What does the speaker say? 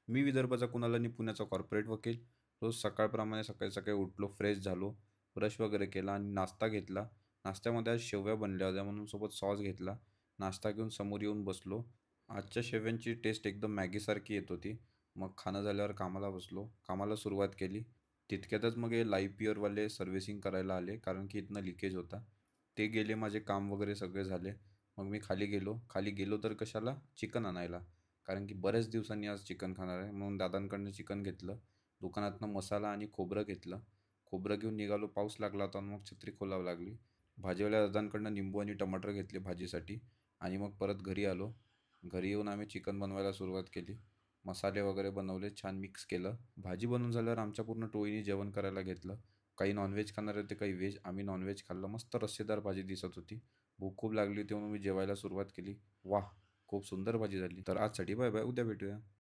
मी विदर्भाचा कुणाल आणि पुण्याचा कॉर्पोरेट वकील. रोज सकाळप्रमाणे सकाळी सकाळी उठलो, फ्रेश झालो, ब्रश वगैरे केला आणि नाश्ता घेतला. नाश्त्यामध्ये आज शेवया बनल्या होत्या म्हणून सोबत सॉस घेतला. नाश्ता घेऊन समोर येऊन बसलो. आजच्या शेवयांची टेस्ट एकदम मॅगीसारखी येत होती. मग खाणं झाल्यावर कामाला बसलो. कामाला सुरुवात केली. तितक्यातच मग हे लाईव्ह पिअरवाले सर्व्हिसिंग करायला आले कारण की इथनं लिकेज होता. ते गेले, माझे काम वगैरे सगळे झाले. मग मी खाली गेलो. खाली गेलो तर कशाला? चिकन आणायला. कारण की बऱ्याच दिवसांनी आज चिकन खाणार आहे म्हणून दादांकडनं चिकन घेतलं. दुकानातनं मसाला आणि खोबरं घेतलं. खोबरं घेऊन निघालो. पाऊस लागला होता मग छत्री खोलावं लागली. भाजीवाल्या दादांकडनं निंबू आणि टमाटर घेतले भाजीसाठी आणि मग परत घरी आलो. घरी येऊन आम्ही चिकन बनवायला सुरुवात केली. मसाले वगैरे बनवले, छान मिक्स केलं. भाजी बनवून झाल्यावर आमच्या पूर्ण टोळीने जेवण करायला घेतलं. काही नॉनव्हेज खाणारे होते, काही व्हेज. आम्ही नॉनव्हेज खाल्लं. मस्त रस्सेदार भाजी दिसत होती. भूक खूप लागली होती म्हणून मी जेवायला सुरुवात केली. वाह! खूप सुंदर भाजी झाली. तर आजसाठी बाय बाय. उद्या भेटूया.